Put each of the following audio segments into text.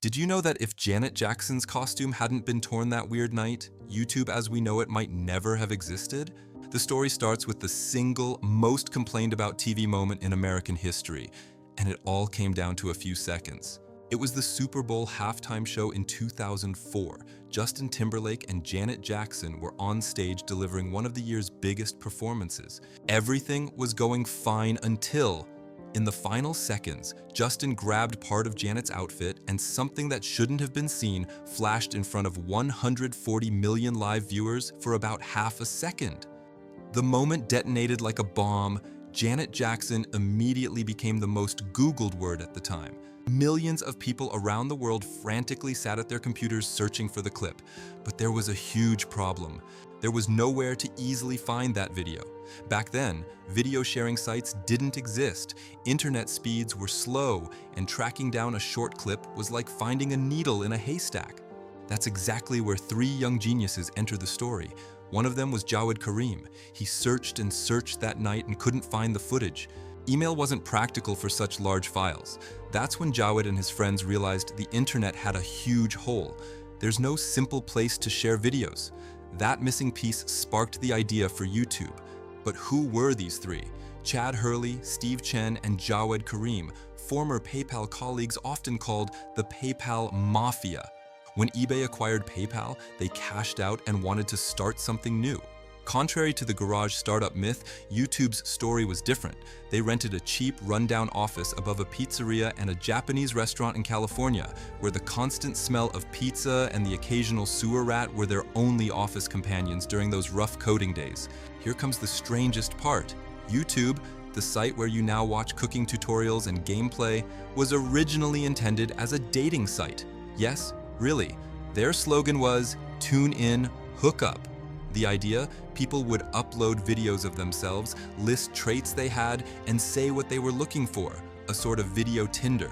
Did you know that if Janet Jackson's costume hadn't been torn that weird night, YouTube as we know it might never have existed? The story starts with the single most complained about TV moment in American history, and it all came down to a few seconds. It was the Super Bowl halftime show in 2004. Justin Timberlake and Janet Jackson were on stage delivering one of the year's biggest performances. Everything was going fine until, in the final seconds, Justin grabbed part of Janet's outfit and something that shouldn't have been seen flashed in front of 140 million live viewers for about half a second. The moment detonated like a bomb. Janet Jackson immediately became the most Googled word at the time. Millions of people around the world frantically sat at their computers searching for the clip. But there was a huge problem. There was nowhere to easily find that video. Back then, video sharing sites didn't exist. Internet speeds were slow, and tracking down a short clip was like finding a needle in a haystack. That's exactly where three young geniuses enter the story. One of them was Jawed Karim. He searched and searched that night and couldn't find the footage. Email wasn't practical for such large files. That's when Jawed and his friends realized the internet had a huge hole. There's no simple place to share videos. That missing piece sparked the idea for YouTube. But who were these three? Chad Hurley, Steve Chen, and Jawed Karim, former PayPal colleagues often called the PayPal Mafia. When eBay acquired PayPal, they cashed out and wanted to start something new. Contrary to the garage startup myth, YouTube's story was different. They rented a cheap, rundown office above a pizzeria and a Japanese restaurant in California, where the constant smell of pizza and the occasional sewer rat were their only office companions during those rough coding days. Here comes the strangest part. YouTube, the site where you now watch cooking tutorials and gameplay, was originally intended as a dating site. Yes, really. Their slogan was, "Tune in, hook up." The idea? People would upload videos of themselves, list traits they had, and say what they were looking for, a sort of video Tinder.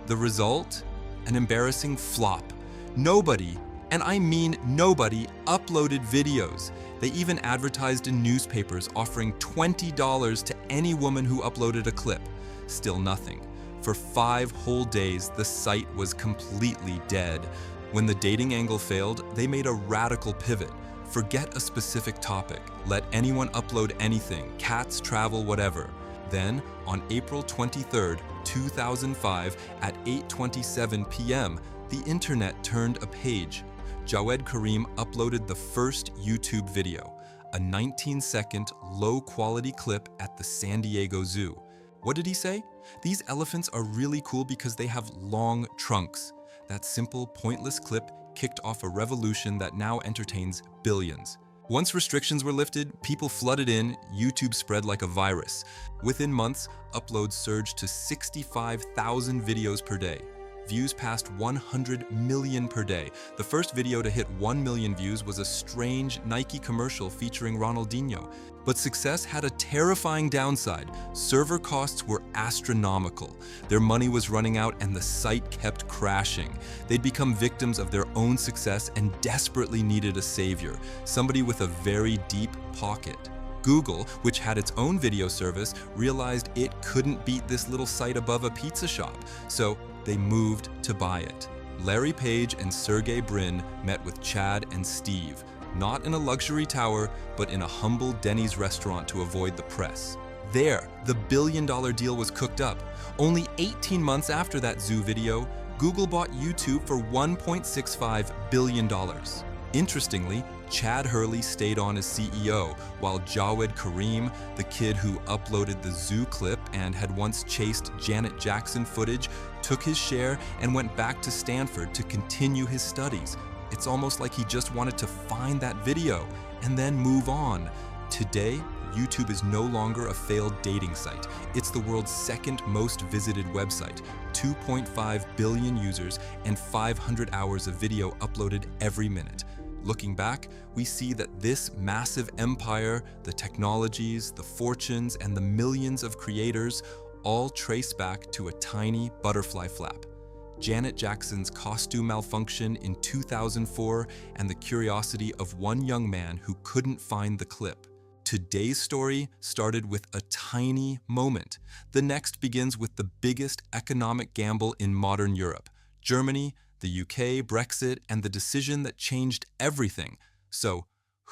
The result? An embarrassing flop. Nobody, and I mean nobody, uploaded videos. They even advertised in newspapers offering $20 to any woman who uploaded a clip. Still nothing. For 5 whole days, the site was completely dead. When the dating angle failed, they made a radical pivot. Forget a specific topic. Let anyone upload anything, cats, travel, whatever. Then, on April 23, 2005, at 8:27 p.m., the internet turned a page. Jawed Karim uploaded the first YouTube video, a 19-second, low-quality clip at the San Diego Zoo. What did he say? These elephants are really cool because they have long trunks. That simple, pointless clip kicked off a revolution that now entertains billions. Once restrictions were lifted, people flooded in, YouTube spread like a virus. Within months, uploads surged to 65,000 videos per day. Views passed 100 million per day. The first video to hit 1 million views was a strange Nike commercial featuring Ronaldinho. But success had a terrifying downside. Server costs were astronomical. Their money was running out and the site kept crashing. They'd become victims of their own success and desperately needed a savior, somebody with a very deep pocket. Google, which had its own video service, realized it couldn't beat this little site above a pizza shop, so they moved to buy it. Larry Page and Sergey Brin met with Chad and Steve, not in a luxury tower, but in a humble Denny's restaurant to avoid the press. There, the billion-dollar deal was cooked up. Only 18 months after that zoo video, Google bought YouTube for $1.65 billion. Interestingly, Chad Hurley stayed on as CEO, while Jawed Karim, the kid who uploaded the zoo clip and had once chased Janet Jackson footage, took his share and went back to Stanford to continue his studies. It's almost like he just wanted to find that video and then move on. Today, YouTube is no longer a failed dating site. It's the world's second most visited website, 2.5 billion users and 500 hours of video uploaded every minute. Looking back, we see that this massive empire, the technologies, the fortunes, and the millions of creators all trace back to a tiny butterfly flap. Janet Jackson's costume malfunction in 2004 and the curiosity of one young man who couldn't find the clip. Today's story started with a tiny moment. The next begins with the biggest economic gamble in modern Europe, Germany, the UK, Brexit, and the decision that changed everything. So,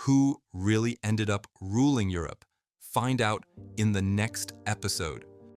who really ended up ruling Europe? Find out in the next episode.